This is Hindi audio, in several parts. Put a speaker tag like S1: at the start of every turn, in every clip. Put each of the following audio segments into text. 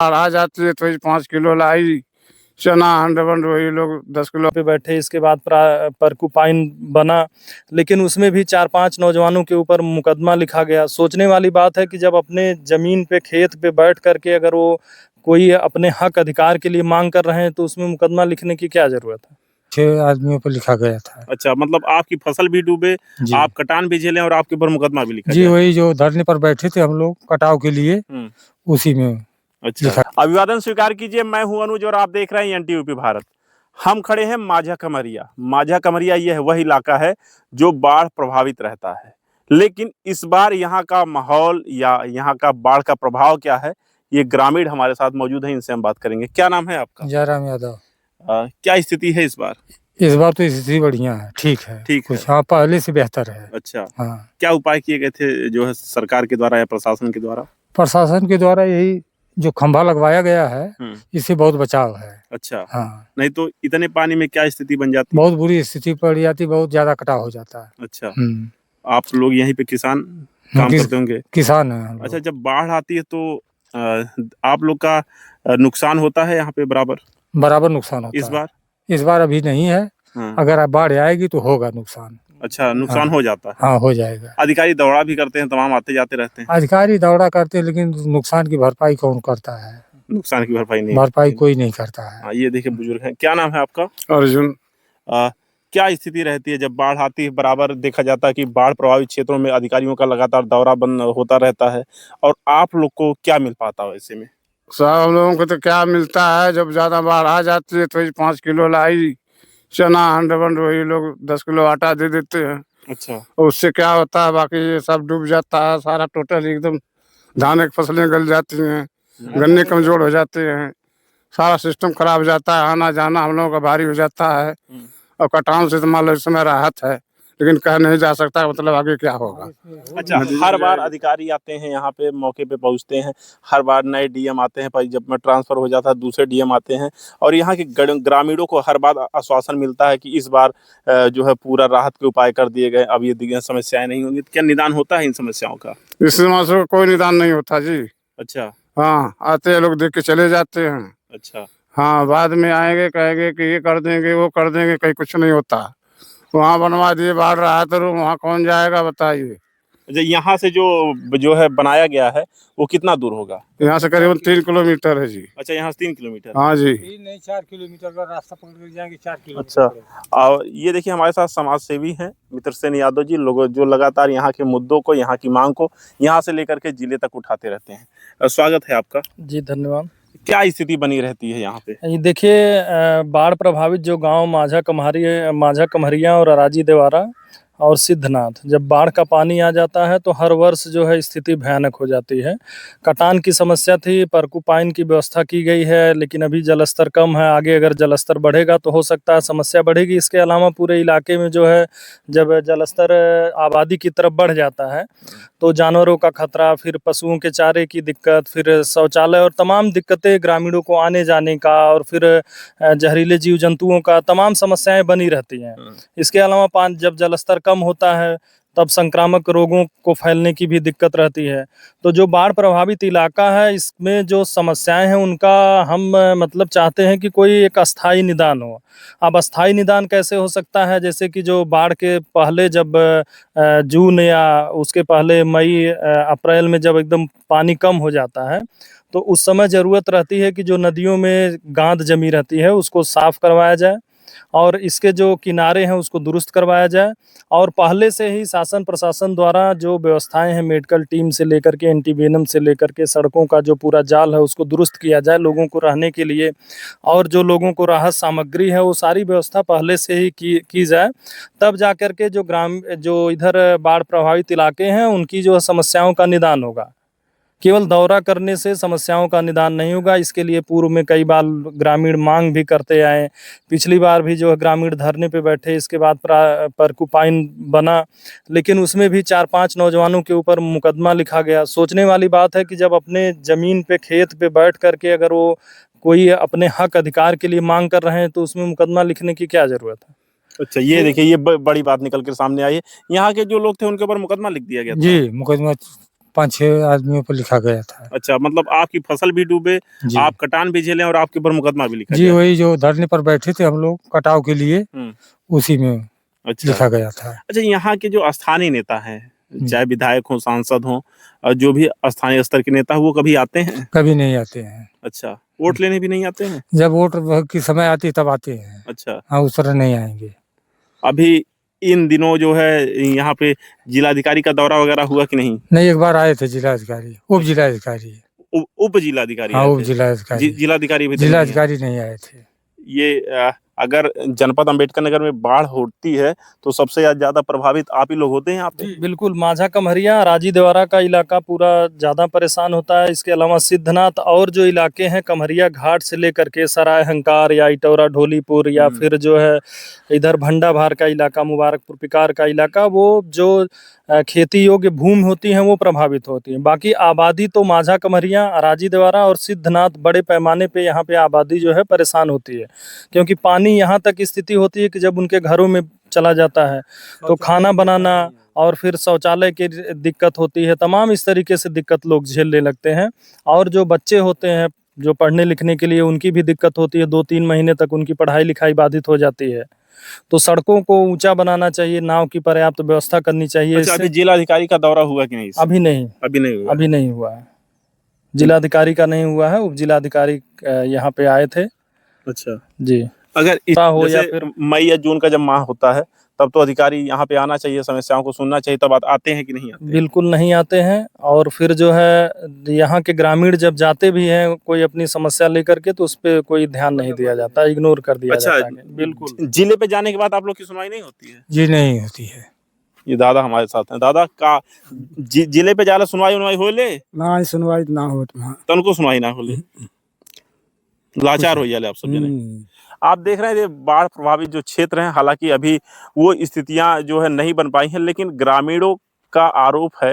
S1: आ जाती है तो 5 किलो लाई चना हंड बंड वही लोग 10 किलो
S2: पे बैठे। इसके बाद परकुपाइन बना, लेकिन उसमें भी 4-5 नौजवानों के ऊपर मुकदमा लिखा गया। सोचने वाली बात है कि जब अपने जमीन पे खेत पे बैठ करके अगर वो कोई अपने हक अधिकार के लिए मांग कर रहे हैं तो उसमें मुकदमा लिखने की क्या जरूरत है।
S3: 6 आदमियों पर लिखा गया था।
S4: अच्छा, मतलब आपकी फसल भी डूबे, आप कटान भी झेले और आपके ऊपर मुकदमा भी लिखा
S3: जी
S4: गया।
S3: वही जो धरने पर बैठे थे हम लोग कटाव के लिए, उसी में।
S4: अच्छा, अभिवादन स्वीकार कीजिए। मैं हूं अनुज और आप देख रहे हैं एनटीयूपी भारत। हम खड़े हैं माझा कमरिया। माझा कमरिया यह वह इलाका है जो बाढ़ प्रभावित रहता है, लेकिन इस बार यहाँ का माहौल या यहाँ का बाढ़ का प्रभाव क्या है, ये ग्रामीण हमारे साथ मौजूद है, इनसे हम बात करेंगे। क्या नाम है आपका?
S3: जयराम यादव।
S4: क्या स्थिति है इस बार?
S3: इस बार तो स्थिति बढ़िया है, ठीक है, कुछ हाँ पहले से बेहतर है।
S4: अच्छा,
S3: हाँ।
S4: क्या उपाय किए गए थे जो है सरकार के द्वारा या प्रशासन के द्वारा?
S3: प्रशासन के द्वारा यही जो खंभा लगवाया गया है, इससे बहुत बचाव है।
S4: अच्छा,
S3: हाँ।
S4: नहीं तो इतने पानी में क्या स्थिति बन जाती?
S3: बहुत बुरी स्थिति पड़ जाती, बहुत ज्यादा कटाव हो जाता है।
S4: अच्छा, आप लोग यहीं पे किसान काम करते होंगे?
S3: किसान है।
S4: अच्छा, जब बाढ़ आती है तो आप लोग का नुकसान होता है यहाँ पे
S3: बराबर नुकसान होता
S4: है?
S3: इस बार अभी नहीं है। अगर बाढ़ आएगी तो होगा नुकसान।
S4: अच्छा, नुकसान हो जाता है?
S3: हाँ, हो जाएगा।
S4: अधिकारी दौड़ा भी करते हैं, तमाम आते जाते रहते हैं?
S3: अधिकारी दौड़ा करते हैं, लेकिन नुकसान की भरपाई कौन करता है?
S4: नुकसान की
S3: भरपाई कोई नहीं करता है।
S4: ये देखिए बुजुर्ग हैं। क्या नाम है आपका?
S1: अर्जुन।
S4: क्या स्थिति रहती है जब बाढ़ आती है? बराबर देखा जाता है कि बाढ़ प्रभावित क्षेत्रों में अधिकारियों का लगातार दौरा बंद होता रहता है, और आप लोग को क्या मिल पाता है ऐसे में?
S1: साहब हम लोगों को तो क्या मिलता है, जब ज्यादा बाढ़ आ जाती है तो 5 किलो लाई चना हंड बंड वही लोग 10 किलो आटा दे देते हैं।
S4: अच्छा,
S1: उससे क्या होता है, बाकी ये सब डूब जाता है सारा, टोटल एकदम धान की फसलें गल जाती हैं, गन्ने कमजोर हो जाते हैं, सारा सिस्टम खराब हो जाता है, आना जाना हम लोगों का भारी हो जाता है। और कटान से तो मान लो इस समय राहत है, लेकिन कह नहीं जा सकता मतलब आगे क्या होगा।
S4: अच्छा, हर बार अधिकारी आते हैं यहाँ पे, मौके पे पहुँचते हैं, हर बार नए डीएम आते हैं, पर जब में ट्रांसफर हो जाता है दूसरे डीएम आते हैं, और यहाँ के ग्रामीणों को हर बार आश्वासन मिलता है कि इस बार जो है पूरा राहत के उपाय कर दिए गए, अब ये समस्याएं नहीं होंगी। क्या निदान होता है इन समस्याओं का?
S1: इस समस्या का कोई निदान नहीं होता जी।
S4: अच्छा,
S1: हाँ, आते हैं लोग देख के चले जाते हैं।
S4: अच्छा,
S1: हाँ, बाद में आएंगे कहेंगे कि ये कर देंगे वो कर देंगे, कहीं कुछ नहीं होता। वहाँ बनवा दिए, बाढ़ रहा तो वहाँ कौन जाएगा बताइए।
S4: अच्छा, यहाँ से जो है बनाया गया है वो कितना दूर होगा?
S1: यहाँ से करीबन 3 किलोमीटर है जी।
S4: अच्छा, यहाँ से 3 किलोमीटर?
S1: हाँ जी।
S3: नहीं, 4 किलोमीटर का रास्ता पकड़ कर जाएंगे, 4
S4: किलोमीटर। अच्छा, और ये देखिए हमारे साथ समाज सेवी हैं मित्रसेन यादव जी, लोग जो लगातार यहाँ के मुद्दों को, यहाँ की मांग को यहाँ से लेकर के जिले तक उठाते रहते हैं। स्वागत है आपका जी।
S2: धन्यवाद।
S4: क्या स्थिति बनी रहती है यहाँ पे?
S2: ये देखिए, बाढ़ प्रभावित जो गांव माझा कमरिया और अराजी देवारा और सिद्धनाथ, जब बाढ़ का पानी आ जाता है तो हर वर्ष जो है स्थिति भयानक हो जाती है। कटान की समस्या थी, परकुपाइन की व्यवस्था की गई है, लेकिन अभी जलस्तर कम है। आगे अगर जलस्तर बढ़ेगा तो हो सकता है समस्या बढ़ेगी। इसके अलावा पूरे इलाके में जो है जब जलस्तर आबादी की तरफ बढ़ जाता है तो जानवरों का खतरा, फिर पशुओं के चारे की दिक्कत, फिर शौचालय और तमाम दिक्कतें ग्रामीणों को आने जाने का, और फिर जहरीले जीव जंतुओं का तमाम समस्याएं बनी रहती हैं। इसके अलावा जब जलस्तर कम होता है तब संक्रामक रोगों को फैलने की भी दिक्कत रहती है। तो जो बाढ़ प्रभावित इलाका है इसमें जो समस्याएं हैं उनका हम मतलब चाहते हैं कि कोई एक अस्थाई निदान हो। अब अस्थाई निदान कैसे हो सकता है? जैसे कि जो बाढ़ के पहले जब जून या उसके पहले मई अप्रैल में जब एकदम पानी कम हो जाता है तो उस समय ज़रूरत रहती है कि जो नदियों में गाद जमी रहती है उसको साफ़ करवाया जाए, और इसके जो किनारे हैं उसको दुरुस्त करवाया जाए, और पहले से ही शासन प्रशासन द्वारा जो व्यवस्थाएं हैं, मेडिकल टीम से लेकर के एंटीवेनम से लेकर के सड़कों का जो पूरा जाल है उसको दुरुस्त किया जाए लोगों को रहने के लिए, और जो लोगों को राहत सामग्री है वो सारी व्यवस्था पहले से ही की जाए। तब जा कर के जो इधर बाढ़ प्रभावित इलाके हैं उनकी जो समस्याओं का निदान होगा। केवल दौरा करने से समस्याओं का निदान नहीं होगा। इसके लिए पूर्व में कई बार ग्रामीण मांग भी करते आए। पिछली बार भी जो है ग्रामीण धरने पे बैठे, इसके बाद परकुपाइन बना, लेकिन उसमें भी 4-5 नौजवानों के ऊपर मुकदमा लिखा गया। सोचने वाली बात है कि जब अपने ज़मीन पे खेत पे बैठ करके अगर वो कोई अपने हक अधिकार के लिए मांग कर रहे हैं तो उसमें मुकदमा लिखने की क्या ज़रूरत है।
S4: अच्छा, ये देखिए ये बड़ी बात निकल कर सामने आई है। यहाँ के जो लोग थे उनके ऊपर मुकदमा लिख दिया गया था?
S3: जी, मुकदमा 5-6 आदमियों पर लिखा गया था।
S4: अच्छा, मतलब आपकी फसल भी डूबे,
S3: जी
S4: आप कटान भी झेले और आपके ऊपर मुकदमा भी लिखा
S3: जी,
S4: गया।
S3: वही जो धरने पर बैठे थे हम लोग कटाव के लिए,
S4: हम्म,
S3: उसी में
S4: अच्छा
S3: लिखा गया था।
S4: अच्छा, यहाँ के जो स्थानीय नेता हैं,
S3: हम्म।
S4: चाहे विधायक हो, सांसद हो, और जो भी स्थानीय स्तर के नेता हो, वो कभी आते हैं?
S3: कभी नहीं आते हैं।
S4: अच्छा, वोट लेने भी नहीं आते हैं?
S3: जब वोट की समय आती तब आते हैं।
S4: अच्छा,
S3: हाँ, उस तरह नहीं आएंगे।
S4: अभी इन दिनों जो है यहाँ पे जिलाधिकारी का दौरा वगैरह हुआ कि नहीं?
S3: नहीं, एक बार आए थे जिलाधिकारी, उप जिलाधिकारी।
S4: उप जिलाधिकारी
S3: हाँ,
S4: आए
S3: उप
S4: थे।
S3: जिलाधिकारी।
S4: जिलाधिकारी अभी तक नहीं आए।
S3: जिलाधिकारी नहीं आए थे।
S4: ये अगर जनपद अंबेडकर नगर में बाढ़ होती है तो सबसे ज्यादा प्रभावित आप ही लोग होते हैं यहाँ पे?
S2: जी बिल्कुल, माझा कमहरिया राजी देवारा का इलाका पूरा ज़्यादा परेशान होता है। इसके अलावा सिद्धनाथ और जो इलाके हैं कमहरिया घाट से लेकर के सराय हंकार या इटौरा ढोलीपुर या फिर जो है इधर भंडाभार का इलाका, मुबारकपुर पिकार का इलाका, वो जो खेती योग्य भूमि होती हैं वो प्रभावित होती हैं। बाकी आबादी तो माझा कमहरिया, राजी देवारा और सिद्धनाथ बड़े पैमाने पे यहाँ पे आबादी जो है परेशान होती है, क्योंकि पानी यहाँ तक स्थिति होती है कि जब उनके घरों में चला जाता है तो खाना बनाना और फिर शौचालय की दिक्कत होती है। तमाम इस तरीके से दिक्कत लोग झेलने लगते हैं। और जो बच्चे होते हैं जो पढ़ने लिखने के लिए, उनकी भी दिक्कत होती है। 2-3 महीने तक उनकी पढ़ाई लिखाई बाधित हो जाती है। तो सड़कों को ऊंचा बनाना चाहिए, नाव की पर्याप्त व्यवस्था करनी चाहिए।
S4: अच्छा, अभी जिलाधिकारी का दौरा हुआ कि नहीं?
S2: अभी नहीं,
S4: अभी नहीं हुआ।
S2: अभी नहीं हुआ है। जिलाधिकारी का नहीं हुआ है, उप जिलाधिकारी यहाँ पे आए थे।
S4: अच्छा,
S2: जी,
S4: अगर
S2: हो या
S4: जैसे
S2: फिर
S4: मई या जून का जब माह होता है तब तो अधिकारी यहाँ पे आना चाहिए, समस्याओं को सुनना चाहिए, तब आते हैं कि नहीं आते?
S2: बिल्कुल नहीं आते हैं। और फिर जो है यहाँ के ग्रामीण जब जाते भी हैं कोई अपनी समस्या लेकर के, तो उस पर कोई ध्यान नहीं दिया जाता, इग्नोर कर दिया
S4: अच्छा,
S2: जाता है। बिल्कुल
S4: जिले पे जाने के बाद आप लोग की सुनवाई नहीं होती है?
S3: जी नहीं होती है।
S4: ये दादा हमारे साथ हैं। दादा का जिले पे जाला सुनवाई होले?
S5: ना सुनवाई ना हो
S4: तनको सुनवाई ना होले, लाचार हो जाले आप सब जने। आप देख रहे हैं ये बाढ़ प्रभावित जो क्षेत्र हैं, हालांकि अभी वो स्थितियां जो है नहीं बन पाई हैं, लेकिन ग्रामीणों का आरोप है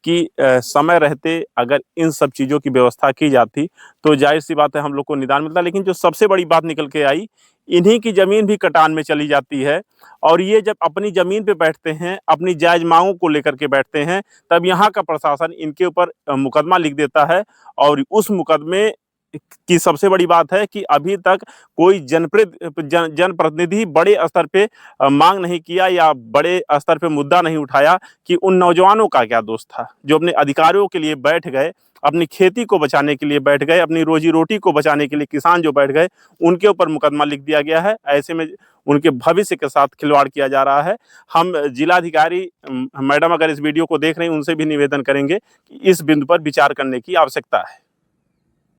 S4: कि समय रहते अगर इन सब चीज़ों की व्यवस्था की जाती तो जाहिर सी बात है हम लोग को निदान मिलता। लेकिन जो सबसे बड़ी बात निकल के आई, इन्हीं की ज़मीन भी कटान में चली जाती है। और ये जब अपनी ज़मीन पे बैठते हैं, अपनी जायज़ मांगों को लेकर के बैठते हैं, तब यहाँ का प्रशासन इनके ऊपर मुकदमा लिख देता है। और उस मुकदमे की सबसे बड़ी बात है कि अभी तक कोई जनप्रतिनिधि बड़े स्तर पे मांग नहीं किया या बड़े स्तर पे मुद्दा नहीं उठाया कि उन नौजवानों का क्या दोष था जो अपने अधिकारों के लिए बैठ गए, अपनी खेती को बचाने के लिए बैठ गए, अपनी रोजी रोटी को बचाने के लिए किसान जो बैठ गए, उनके ऊपर मुकदमा लिख दिया गया है। ऐसे में उनके भविष्य के साथ खिलवाड़ किया जा रहा है। हम जिलाधिकारी मैडम अगर इस वीडियो को देख रहे हैं, उनसे भी निवेदन करेंगे कि इस बिंदु पर विचार करने की आवश्यकता है।